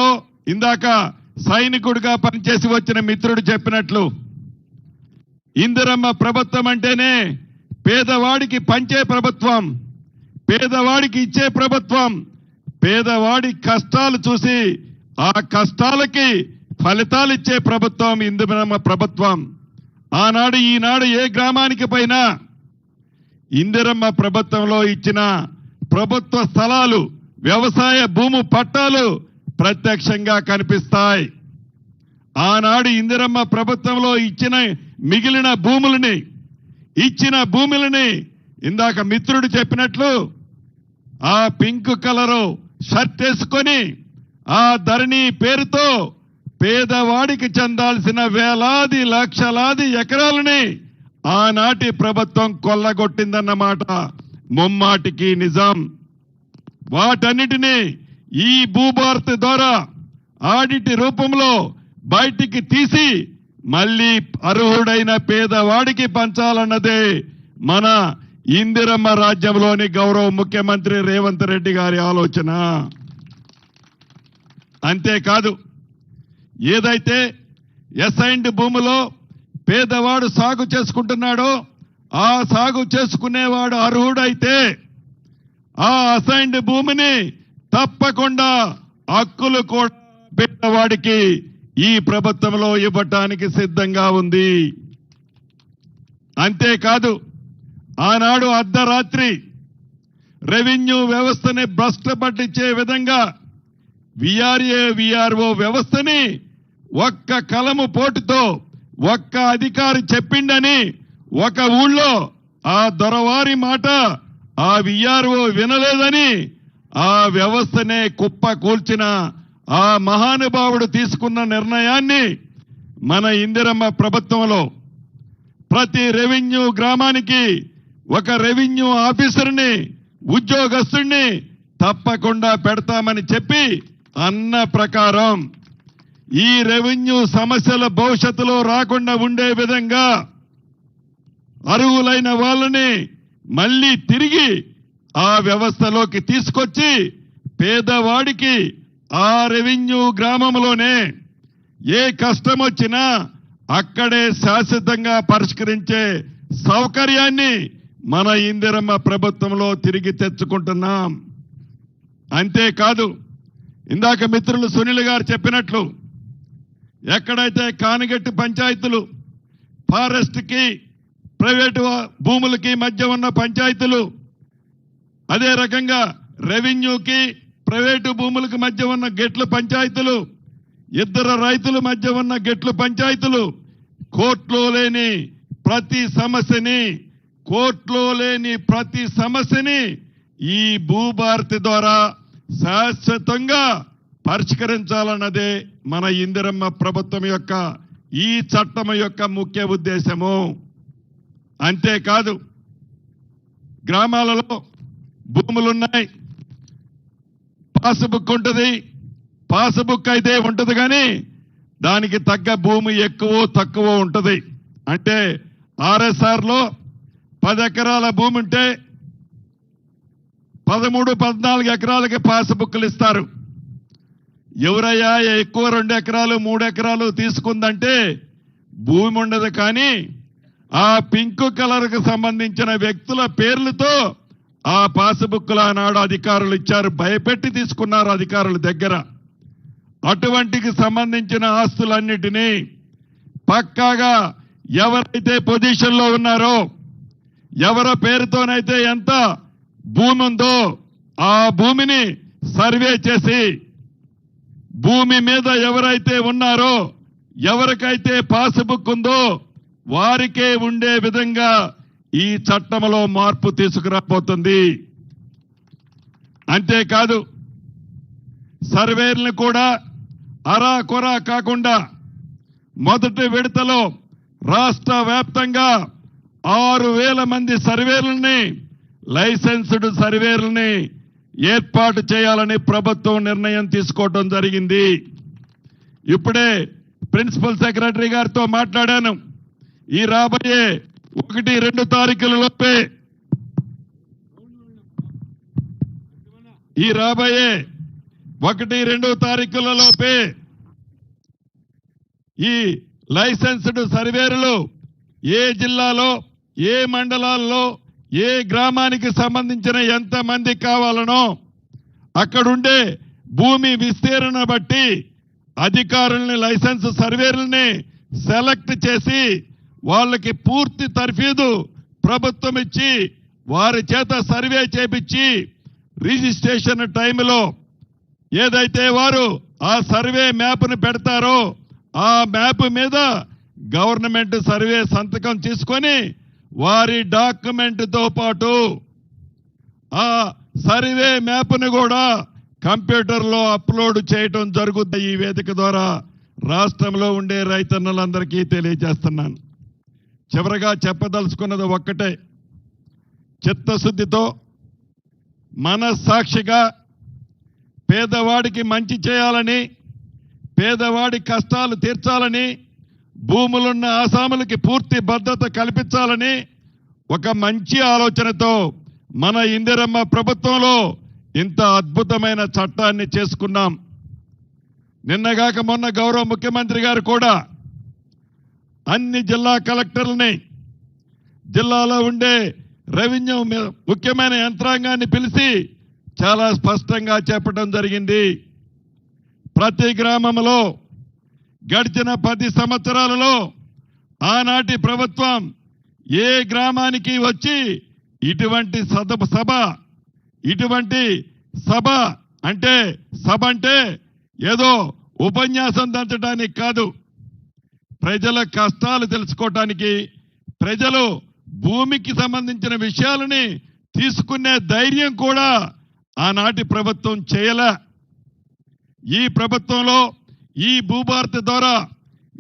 ప్రభుత్వంలో ఇందాక సైనికుడిగా పనిచేసి వచ్చిన మిత్రుడు చెప్పినట్లు ఇందిరమ్మ ప్రభుత్వం అంటేనే పేదవాడికి పంచే ప్రభుత్వం, పేదవాడికి ఇచ్చే ప్రభుత్వం, పేదవాడి కష్టాలు చూసి ఆ కష్టాలకి ఫలితాలు ఇచ్చే ప్రభుత్వం ఇందిరమ్మ ప్రభుత్వం. ఆనాడు ఈనాడు ఏ గ్రామానికి పైన ఇందిరమ్మ ప్రభుత్వంలో ఇచ్చిన ప్రభుత్వ స్థలాలు, వ్యవసాయ భూము పట్టాలు ప్రత్యక్షంగా కనిపిస్తాయి. ఆనాడు ఇందిరమ్మ ప్రభుత్వంలో మిగిలిన భూములని ఇందాక మిత్రుడు చెప్పినట్లు ఆ పింక్ కలరు షర్ట్ వేసుకొని ఆ ధరణి పేరుతో పేదవాడికి చెందాల్సిన వేలాది లక్షలాది ఎకరాలని ఆనాటి ప్రభుత్వం కొల్లగొట్టిందన్నమాట ముమ్మాటికి నిజం. వాటన్నిటినీ ఈ భూభారతి ద్వారా ఆడిట్ రూపంలో బయటికి తీసి మళ్ళీ అర్హుడైన పేదవాడికి పంచాలన్నదే మన ఇందిరమ్మ రాజ్యంలోని గౌరవ ముఖ్యమంత్రి రేవంత్ రెడ్డి గారి ఆలోచన. అంతేకాదు, ఏదైతే అసైన్డ్ భూమిలో పేదవాడు సాగు చేసుకుంటున్నాడో ఆ సాగు చేసుకునేవాడు అర్హుడైతే ఆ అసైన్డ్ భూమిని తప్పకుండా హక్కులు కూడా పేదవాడికి ఈ ప్రభుత్వంలో ఇవ్వటానికి సిద్ధంగా ఉంది. అంతేకాదు, ఆనాడు అర్ధరాత్రి రెవెన్యూ వ్యవస్థని భ్రష్టపట్టించే విధంగా విఆర్ఓ వ్యవస్థని ఒక్క కలము పోటుతో ఒక్క అధికారి చెప్పిండని ఒక ఊళ్ళో ఆ దొరవారి మాట ఆ విఆర్ఓ వినలేదని ఆ వ్యవస్థనే కుప్ప కూల్చిన ఆ మహానుభావుడు తీసుకున్న నిర్ణయాన్ని మన ఇందిరమ్మ ప్రభుత్వంలో ప్రతి రెవెన్యూ గ్రామానికి ఒక రెవెన్యూ ఆఫీసర్ని, ఉద్యోగస్తుడిని తప్పకుండా పెడతామని చెప్పి అన్న ప్రకారం ఈ రెవెన్యూ సమస్యల భవిష్యత్తులో రాకుండా ఉండే విధంగా అర్హులైన వాళ్ళని మళ్ళీ తిరిగి ఆ వ్యవస్థలోకి తీసుకొచ్చి పేదవాడికి ఆ రెవెన్యూ గ్రామంలోనే ఏ కష్టం వచ్చినా అక్కడే శాశ్వతంగా పరిష్కరించే సౌకర్యాన్ని మన ఇందిరమ్మ ప్రభుత్వంలో తిరిగి తెచ్చుకుంటున్నాం. అంతేకాదు, ఇందాక మిత్రులు సునీల్ గారు చెప్పినట్లు ఎక్కడైతే కానిగట్టి పంచాయతీలు, ఫారెస్ట్ కి ప్రైవేటు భూములకి మధ్య ఉన్న పంచాయతీలు, అదే రకంగా రెవెన్యూకి ప్రైవేటు భూములకు మధ్య ఉన్న గెట్ల పంచాయతీలు, ఇద్దరు రైతుల మధ్య ఉన్న గెట్ల పంచాయతీలు, కోర్టులో లేని ప్రతి సమస్యని ఈ భూభారతి ద్వారా శాశ్వతంగా పరిష్కరించాలన్నదే మన ఇందిరమ్మ ప్రభుత్వం యొక్క ఈ చట్టం యొక్క ముఖ్య ఉద్దేశము. అంతేకాదు, గ్రామాలలో భూములున్నాయి, పాస్బుక్ ఉంటుంది, పాస్బుక్ అయితే ఉంటుంది కానీ దానికి తగ్గ భూమి ఎక్కువ తక్కువ ఉంటుంది. అంటే ఆర్ఎస్ఆర్ లో 10 ఎకరాల భూమి ఉంటే 13-14 ఎకరాలకి పాస్బుక్లు ఇస్తారు. ఎవరయ్యా ఎక్కువ 2 ఎకరాలు 3 ఎకరాలు తీసుకుందంటే భూమి ఉండదు. కానీ ఆ పింక్ కలర్ కు సంబంధించిన వ్యక్తుల పేర్లతో ఆ పాస్బుక్లు ఆనాడు అధికారులు ఇచ్చారు, భయపెట్టి తీసుకున్నారు అధికారుల దగ్గర. అటువంటికి సంబంధించిన ఆస్తులన్నిటినీ పక్కాగా ఎవరైతే పొజిషన్ లో ఉన్నారో, ఎవరి పేరుతోనైతే ఎంత భూమి ఉందో ఆ భూమిని సర్వే చేసి భూమి మీద ఎవరైతే ఉన్నారో, ఎవరికైతే పాస్బుక్ ఉందో వారికే ఉండే విధంగా ఈ చట్టంలో మార్పు తీసుకురాబోతుంది. అంతేకాదు, సర్వేలను కూడా అరా కొరా కాకుండా మొదటి విడతలో రాష్ట్ర వ్యాప్తంగా 6,000 మంది సర్వేలని, లైసెన్స్డ్ సర్వేలని ఏర్పాటు చేయాలని ప్రభుత్వం నిర్ణయం తీసుకోవడం జరిగింది. ఇప్పుడే ప్రిన్సిపల్ సెక్రటరీ గారితో మాట్లాడాను. ఈ రాబోయే 1-2 తారీఖులలోపే ఈ రాబోయే 1-2 తారీఖులలోపే ఈ లైసెన్స్డ్ సర్వేరులు ఏ జిల్లాలో ఏ మండలాల్లో ఏ గ్రామానికి సంబంధించిన ఎంత మంది కావాలనో అక్కడుండే భూమి విస్తీర్ణ బట్టి అధికారుల్ని లైసెన్స్ సర్వేరుల్ని సెలెక్ట్ చేసి వాళ్ళకి పూర్తి తర్ఫీదు ప్రభుత్వం ఇచ్చి వారి చేత సర్వే చేపించి రిజిస్ట్రేషన్ టైంలో ఏదైతే వారు ఆ సర్వే మ్యాప్ను పెడతారో ఆ మ్యాప్ మీద గవర్నమెంట్ సర్వే సంతకం తీసుకొని వారి డాక్యుమెంట్తో పాటు ఆ సర్వే మ్యాప్ను కూడా కంప్యూటర్లో అప్లోడ్ చేయటం జరుగుతుంది. ఈ వేదిక ద్వారా రాష్ట్రంలో ఉండే రైతన్నలందరికీ తెలియజేస్తున్నాను. చివరగా చెప్పదలుచుకున్నది ఒక్కటే, చిత్తశుద్ధితో మనస్సాక్షిగా పేదవాడికి మంచి చేయాలని, పేదవాడి కష్టాలు తీర్చాలని, భూములున్న ఆసాములకి పూర్తి భద్రత కల్పించాలని ఒక మంచి ఆలోచనతో మన ఇందిరమ్మ ప్రభుత్వంలో ఇంత అద్భుతమైన చట్టాన్ని చేసుకున్నాం. నిన్నగాక మొన్న గౌరవ ముఖ్యమంత్రి గారు కూడా అన్ని జిల్లా కలెక్టర్లని, జిల్లాలో ఉండే రెవెన్యూ ముఖ్యమైన యంత్రాంగాన్ని పిలిచి చాలా స్పష్టంగా చెప్పడం జరిగింది. ప్రతి గ్రామంలో గడిచిన 10 సంవత్సరాలలో ఆనాటి ప్రభుత్వం ఏ గ్రామానికి వచ్చి ఇటువంటి సభ అంటే ఏదో ఉపన్యాసం దంచడానికి కాదు, ప్రజల కష్టాలు తెలుసుకోవటానికి, ప్రజలు భూమికి సంబంధించిన విషయాలని తీసుకునే ధైర్యం కూడా ఆనాటి ప్రభుత్వం చేయలే. ఈ ప్రభుత్వంలో ఈ భూభారతి ద్వారా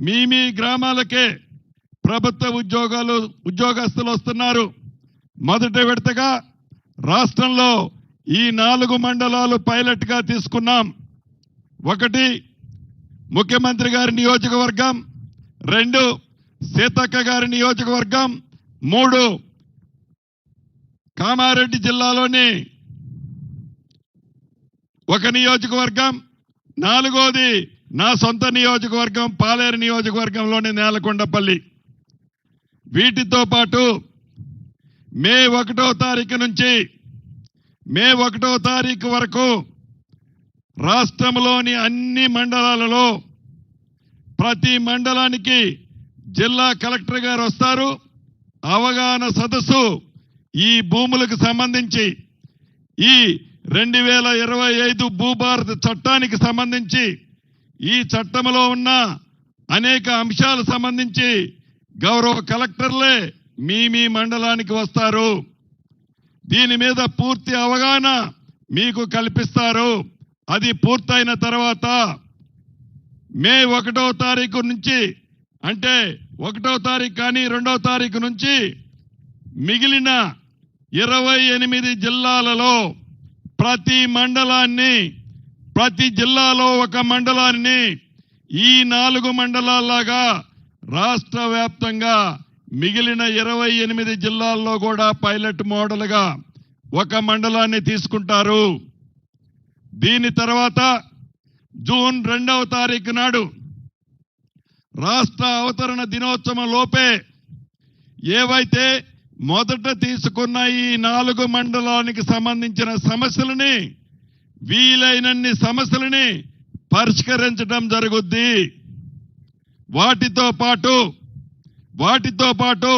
మీ గ్రామాలకే ప్రభుత్వ ఉద్యోగస్తులు వస్తున్నారు. మొదటి విడతగా రాష్ట్రంలో ఈ 4 మండలాలు పైలట్ గా తీసుకున్నాం. 1 ముఖ్యమంత్రి గారి నియోజకవర్గం, 2 సీతక్క గారి నియోజకవర్గం, 3 కామారెడ్డి జిల్లాలోని 1 నియోజకవర్గం, 4వది నా సొంత నియోజకవర్గం పాలేరు నియోజకవర్గంలోని నేలకొండపల్లి. వీటితో పాటు మే 1వ తారీఖు నుంచి మే 1వ తారీఖు వరకు రాష్ట్రంలోని అన్ని మండలాలలో ప్రతి మండలానికి జిల్లా కలెక్టర్ గారు వస్తారు. అవగాహన సదస్సు ఈ భూములకు సంబంధించి ఈ 2025 భూభారతి చట్టానికి సంబంధించి ఈ చట్టంలో ఉన్న అనేక అంశాలకు సంబంధించి గౌరవ కలెక్టర్లే మీ మండలానికి వస్తారు. దీని మీద పూర్తి అవగాహన మీకు కల్పిస్తారు. అది పూర్తయిన తర్వాత మే 1వ తారీఖు నుంచి అంటే 1వ తారీఖు కానీ 2వ తారీఖు నుంచి మిగిలిన 28 జిల్లాలలో ప్రతి మండలాన్ని, ప్రతి జిల్లాలో 1 మండలాన్ని ఈ 4 మండలాల్లాగా రాష్ట్ర వ్యాప్తంగా మిగిలిన 28 జిల్లాల్లో కూడా పైలట్ మోడల్గా 1 మండలాన్ని తీసుకుంటారు. దీని తర్వాత జూన్ 2వ తారీఖు నాడు రాష్ట్ర అవతరణ దినోత్సవం లోపే ఏవైతే మొదట తీసుకున్న ఈ 4 మండలానికి సంబంధించిన సమస్యలని వీలైనన్ని సమస్యలని పరిష్కరించడం జరుగుద్ది. వాటితో పాటు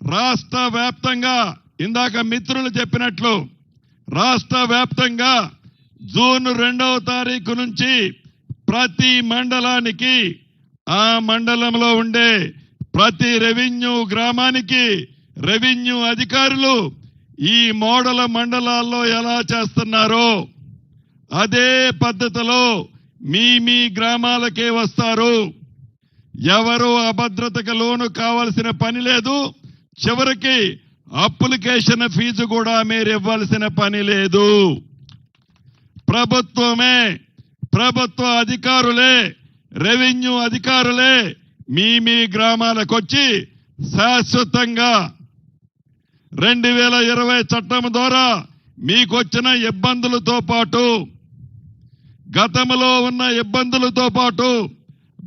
రాష్ట్ర వ్యాప్తంగా ఇందాక మిత్రులు చెప్పినట్లు రాష్ట్ర వ్యాప్తంగా జూన్ 2వ తారీఖు నుంచి ప్రతి మండలానికి ఆ మండలంలో ఉండే ప్రతి రెవెన్యూ గ్రామానికి రెవెన్యూ అధికారులు ఈ మోడల్ మండలాల్లో ఎలా చేస్తున్నారో అదే పద్ధతిలో మీ గ్రామాలకే వస్తారు. ఎవరు అభద్రతకు లోను కావాల్సిన పని లేదు. చివరికి అప్లికేషన్ ఫీజు కూడా మీరు ఇవ్వాల్సిన పని లేదు. ప్రభుత్వ అధికారులే, రెవెన్యూ అధికారులే మీ గ్రామాలకు వచ్చి శాశ్వతంగా 2020 చట్టం ద్వారా మీకొచ్చిన ఇబ్బందులతో పాటు గతంలో ఉన్న ఇబ్బందులతో పాటు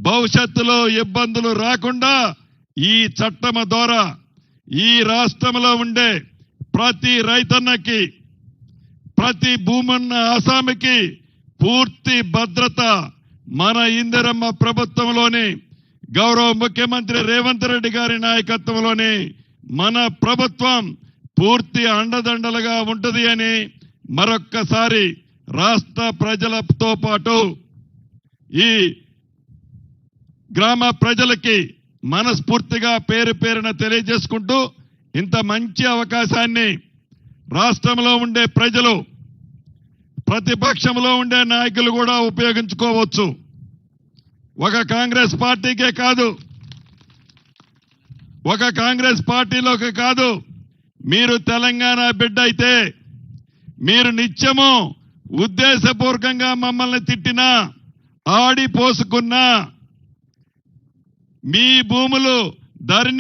భవిష్యత్తులో ఇబ్బందులు రాకుండా ఈ చట్టం ద్వారా ఈ రాష్ట్రంలో ఉండే ప్రతి రైతన్నకి, ప్రతి భూమున్న ఆసామికి పూర్తి భద్రత మన ఇందిరమ్మ ప్రభుత్వంలోని గౌరవ ముఖ్యమంత్రి రేవంత్ రెడ్డి గారి నాయకత్వంలోని మన ప్రభుత్వం పూర్తి అండదండలుగా ఉంటుంది అని మరొక్కసారి రాష్ట్ర ప్రజలతో పాటు ఈ గ్రామ ప్రజలకి మనస్ఫూర్తిగా పేరు పేరున తెలియజేసుకుంటూ, ఇంత మంచి అవకాశాన్ని రాష్ట్రంలో ఉండే ప్రజలు, ప్రతిపక్షంలో ఉండే నాయకులు కూడా ఉపయోగించుకోవచ్చు. ఒక కాంగ్రెస్ పార్టీకే కాదు, ఒక కాంగ్రెస్ పార్టీలోకి కాదు, మీరు తెలంగాణ బిడ్డ అయితే, మీరు నిత్యము ఉద్దేశపూర్వకంగా మమ్మల్ని తిట్టినా, ఆడిపోసుకున్నా, మీ భూములు ధరణి